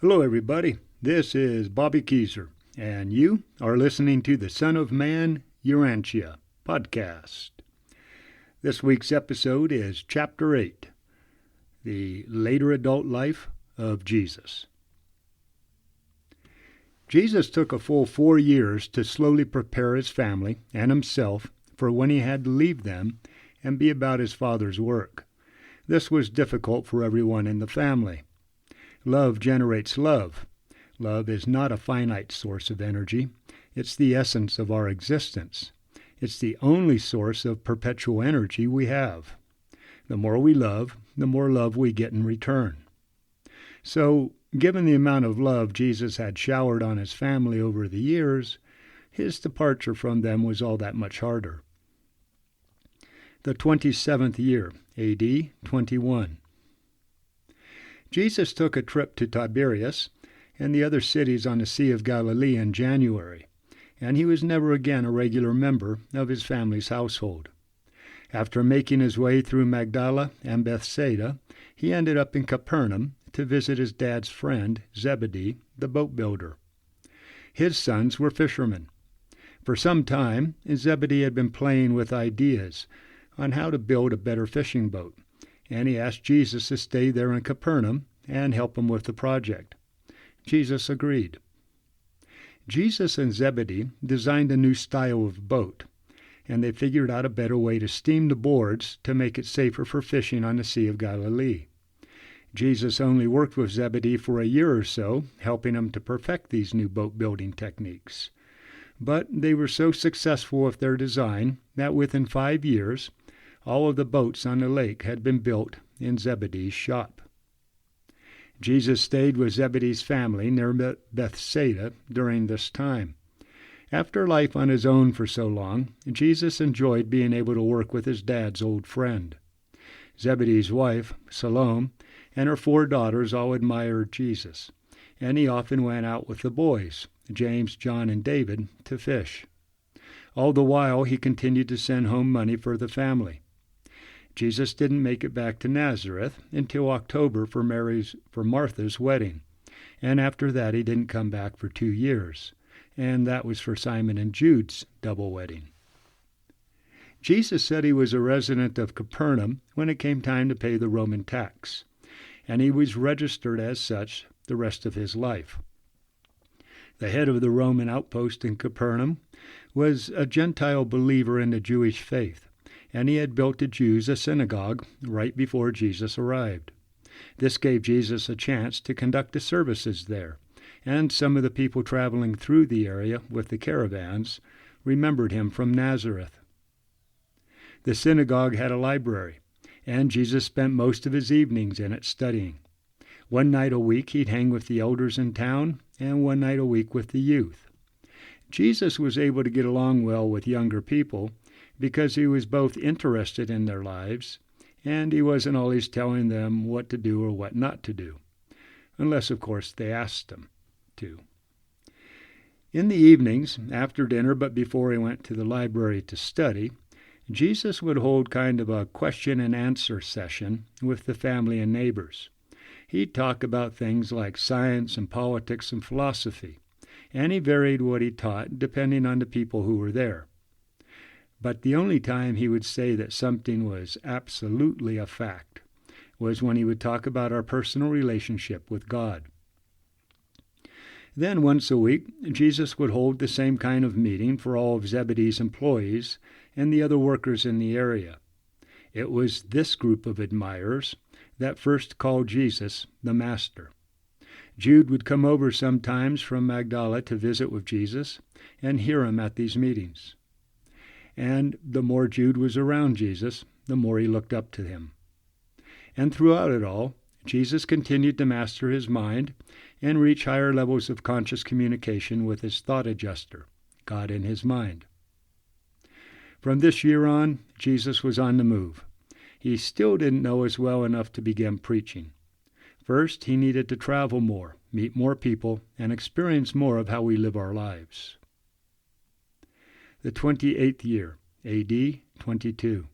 Hello, everybody. This is Bobby Keyser, and you are listening to the Son of Man, Urantia podcast. This week's episode is Chapter 8, The Later Adult Life of Jesus. Jesus took a full 4 years to slowly prepare his family and himself for when he had to leave them and be about his Father's work. This was difficult for everyone in the family. Love generates love. Love is not a finite source of energy. It's the essence of our existence. It's the only source of perpetual energy we have. The more we love, the more love we get in return. So, given the amount of love Jesus had showered on his family over the years, his departure from them was all that much harder. The 27th year, A.D. 21. Jesus took a trip to Tiberias and the other cities on the Sea of Galilee in January, and he was never again a regular member of his family's household. After making his way through Magdala and Bethsaida, he ended up in Capernaum to visit his dad's friend, Zebedee, the boat builder. His sons were fishermen. For some time, Zebedee had been playing with ideas on how to build a better fishing boat, and he asked Jesus to stay there in Capernaum and help him with the project. Jesus agreed. Jesus and Zebedee designed a new style of boat, and they figured out a better way to steam the boards to make it safer for fishing on the Sea of Galilee. Jesus only worked with Zebedee for a year or so, helping him to perfect these new boat-building techniques. But they were so successful with their design that within 5 years, all of the boats on the lake had been built in Zebedee's shop. Jesus stayed with Zebedee's family near Bethsaida during this time. After life on his own for so long, Jesus enjoyed being able to work with his dad's old friend. Zebedee's wife, Salome, and her 4 daughters all admired Jesus, and he often went out with the boys, James, John, and David, to fish. All the while, he continued to send home money for the family. Jesus didn't make it back to Nazareth until October for Martha's wedding, and after that he didn't come back for 2 years, and that was for Simon and Jude's double wedding. Jesus said he was a resident of Capernaum when it came time to pay the Roman tax, and he was registered as such the rest of his life. The head of the Roman outpost in Capernaum was a Gentile believer in the Jewish faith, and he had built the Jews a synagogue right before Jesus arrived. This gave Jesus a chance to conduct the services there, and some of the people traveling through the area with the caravans remembered him from Nazareth. The synagogue had a library, and Jesus spent most of his evenings in it studying. 1 night a week he'd hang with the elders in town, and 1 night a week with the youth. Jesus was able to get along well with younger people because he was both interested in their lives, and he wasn't always telling them what to do or what not to do, unless, of course, they asked him to. In the evenings, after dinner but before he went to the library to study, Jesus would hold kind of a question and answer session with the family and neighbors. He'd talk about things like science and politics and philosophy, and he varied what he taught depending on the people who were there. But the only time he would say that something was absolutely a fact was when he would talk about our personal relationship with God. Then once a week, Jesus would hold the same kind of meeting for all of Zebedee's employees and the other workers in the area. It was this group of admirers that first called Jesus the Master. Jude would come over sometimes from Magdala to visit with Jesus and hear him at these meetings. And the more Jude was around Jesus, the more he looked up to him. And throughout it all, Jesus continued to master his mind and reach higher levels of conscious communication with his thought adjuster, God in his mind. From this year on, Jesus was on the move. He still didn't know us well enough to begin preaching. First, he needed to travel more, meet more people, and experience more of how we live our lives. The 28th year, A.D. 22.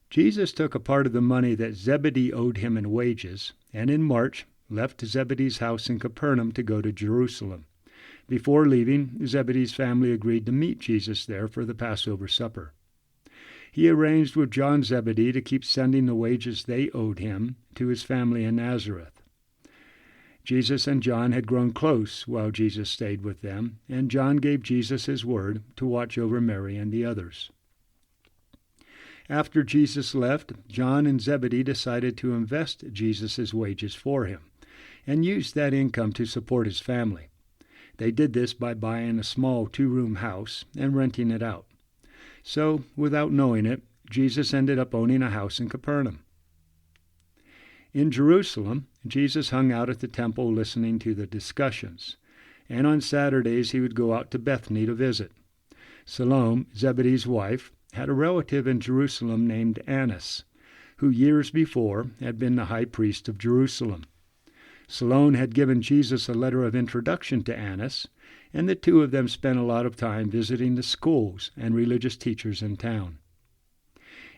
Jesus took a part of the money that Zebedee owed him in wages, and in March, left Zebedee's house in Capernaum to go to Jerusalem. Before leaving, Zebedee's family agreed to meet Jesus there for the Passover supper. He arranged with John Zebedee to keep sending the wages they owed him to his family in Nazareth. Jesus and John had grown close while Jesus stayed with them, and John gave Jesus his word to watch over Mary and the others. After Jesus left, John and Zebedee decided to invest Jesus' wages for him and use that income to support his family. They did this by buying a small 2-room house and renting it out. So, without knowing it, Jesus ended up owning a house in Capernaum. In Jerusalem, Jesus hung out at the temple listening to the discussions, and on Saturdays he would go out to Bethany to visit. Salome, Zebedee's wife, had a relative in Jerusalem named Annas, who years before had been the high priest of Jerusalem. Salome had given Jesus a letter of introduction to Annas, and the two of them spent a lot of time visiting the schools and religious teachers in town.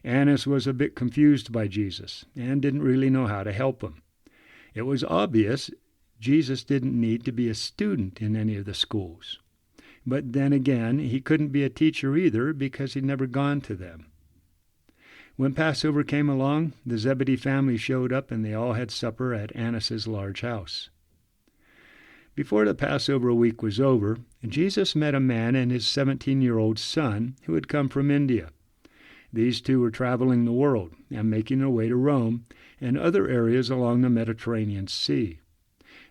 Annas was a bit confused by Jesus and didn't really know how to help him. It was obvious Jesus didn't need to be a student in any of the schools. But then again, he couldn't be a teacher either because he'd never gone to them. When Passover came along, the Zebedee family showed up and they all had supper at Annas' large house. Before the Passover week was over, Jesus met a man and his 17-year-old son who had come from India. These two were traveling the world and making their way to Rome and other areas along the Mediterranean Sea.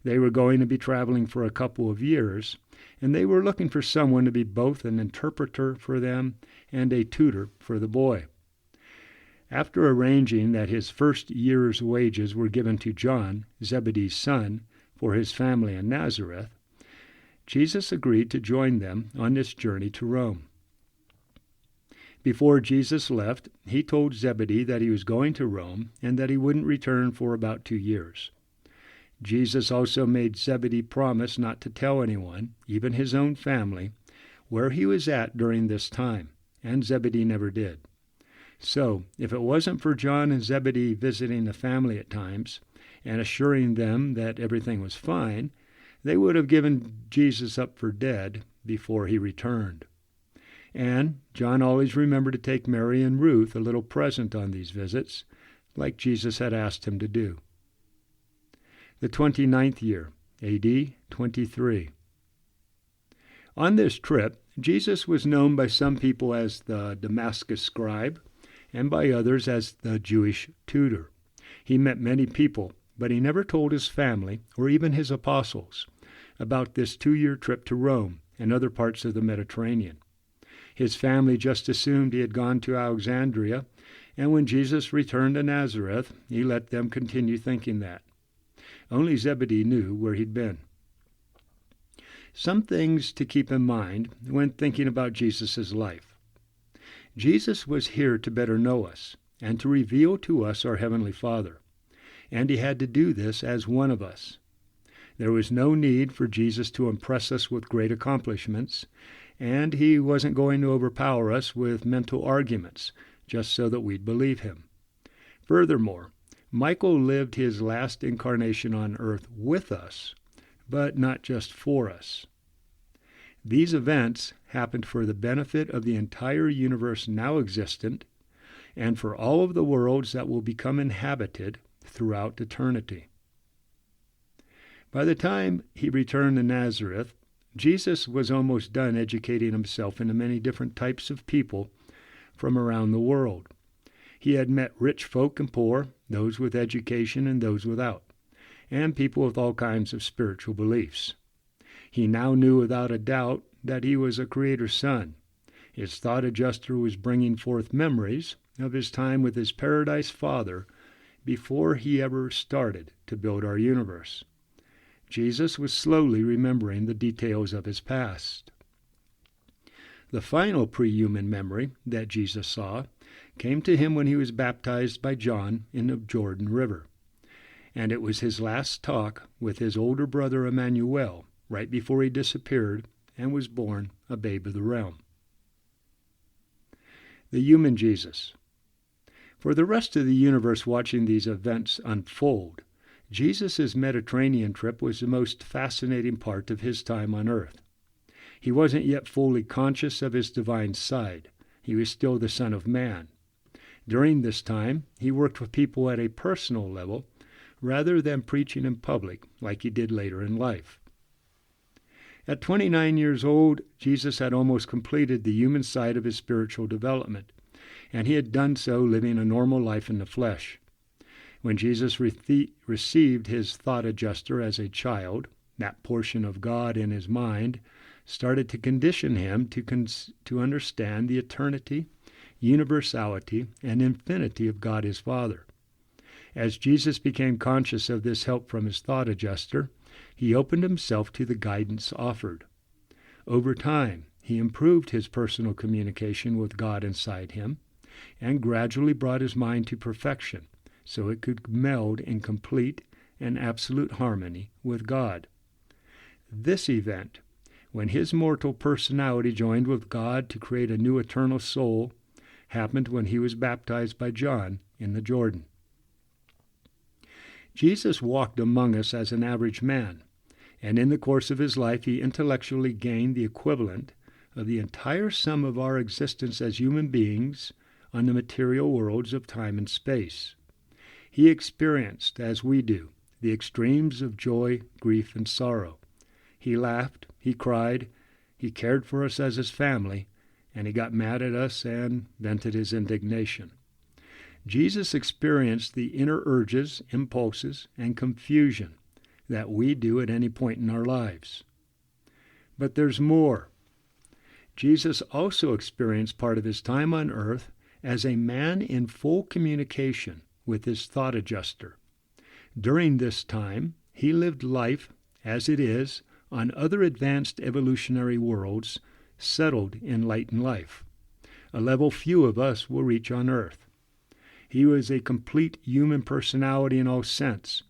They were going to be traveling for a couple of years, and they were looking for someone to be both an interpreter for them and a tutor for the boy. After arranging that his first year's wages were given to John, Zebedee's son, for his family in Nazareth, Jesus agreed to join them on this journey to Rome. Before Jesus left, he told Zebedee that he was going to Rome and that he wouldn't return for about 2 years. Jesus also made Zebedee promise not to tell anyone, even his own family, where he was at during this time, and Zebedee never did. So, if it wasn't for John and Zebedee visiting the family at times and assuring them that everything was fine, they would have given Jesus up for dead before he returned. And John always remembered to take Mary and Ruth a little present on these visits, like Jesus had asked him to do. The 29th year, A.D. 23. On this trip, Jesus was known by some people as the Damascus scribe, and by others as the Jewish tutor. He met many people, but he never told his family, or even his apostles, about this 2-year trip to Rome and other parts of the Mediterranean. His family just assumed he had gone to Alexandria, and when Jesus returned to Nazareth, he let them continue thinking that. Only Zebedee knew where he'd been. Some things to keep in mind when thinking about Jesus' life. Jesus was here to better know us and to reveal to us our Heavenly Father, and he had to do this as one of us. There was no need for Jesus to impress us with great accomplishments, and he wasn't going to overpower us with mental arguments just so that we'd believe him. Furthermore, Michael lived his last incarnation on earth with us, but not just for us. These events happened for the benefit of the entire universe now existent and for all of the worlds that will become inhabited throughout eternity. By the time he returned to Nazareth, Jesus was almost done educating himself into many different types of people from around the world. He had met rich folk and poor, those with education and those without, and people with all kinds of spiritual beliefs. He now knew without a doubt that he was a Creator's son. His thought adjuster was bringing forth memories of his time with his Paradis Father before he ever started to build our universe. Jesus was slowly remembering the details of his past. The final pre-human memory that Jesus saw came to him when he was baptized by John in the Jordan River, and it was his last talk with his older brother Immanuel right before he disappeared and was born a babe of the realm. The human Jesus. For the rest of the universe watching these events unfold, Jesus' Mediterranean trip was the most fascinating part of his time on earth. He wasn't yet fully conscious of his divine side. He was still the Son of Man. During this time, he worked with people at a personal level rather than preaching in public like he did later in life. At 29 years old, Jesus had almost completed the human side of his spiritual development, and he had done so living a normal life in the flesh. When Jesus received his thought adjuster as a child, that portion of God in his mind started to condition him to understand the eternity, universality, and infinity of God his Father. As Jesus became conscious of this help from his thought adjuster, he opened himself to the guidance offered. Over time, he improved his personal communication with God inside him and gradually brought his mind to perfection so it could meld in complete and absolute harmony with God. This event, when his mortal personality joined with God to create a new eternal soul, happened when he was baptized by John in the Jordan. Jesus walked among us as an average man, and in the course of his life he intellectually gained the equivalent of the entire sum of our existence as human beings on the material worlds of time and space. He experienced, as we do, the extremes of joy, grief, and sorrow. He laughed, he cried, he cared for us as his family, and he got mad at us and vented his indignation. Jesus experienced the inner urges, impulses, and confusion that we do at any point in our lives. But there's more. Jesus also experienced part of his time on earth as a man in full communication with his thought adjuster. During this time, he lived life as it is on other advanced evolutionary worlds settled in light and life, a level few of us will reach on earth. He was a complete human personality in all sense,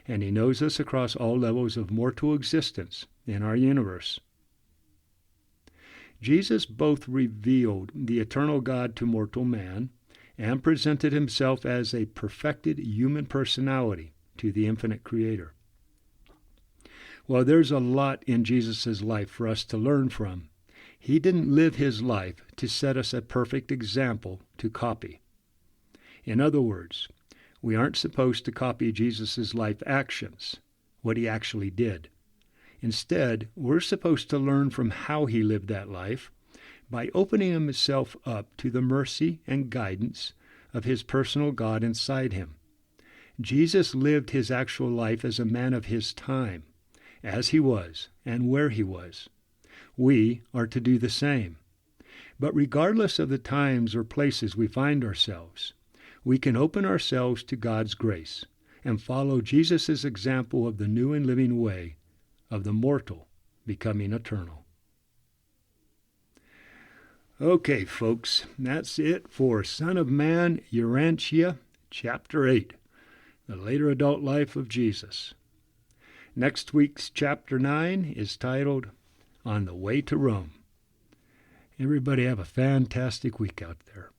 and he knows us across all levels of mortal existence in our universe. Jesus both revealed the eternal God to mortal man and presented himself as a perfected human personality to the infinite Creator. Well, there's a lot in Jesus' life for us to learn from. He didn't live his life to set us a perfect example to copy. In other words, we aren't supposed to copy Jesus' life actions, what he actually did. Instead, we're supposed to learn from how he lived that life by opening himself up to the mercy and guidance of his personal God inside him. Jesus lived his actual life as a man of his time, as he was and where he was. We are to do the same. But regardless of the times or places we find ourselves, we can open ourselves to God's grace and follow Jesus' example of the new and living way of the mortal becoming eternal. Okay, folks, that's it for Son of Man, Urantia, Chapter 8, The Later Adult Life of Jesus. Next week's Chapter 9 is titled, On the Way to Rome. Everybody have a fantastic week out there.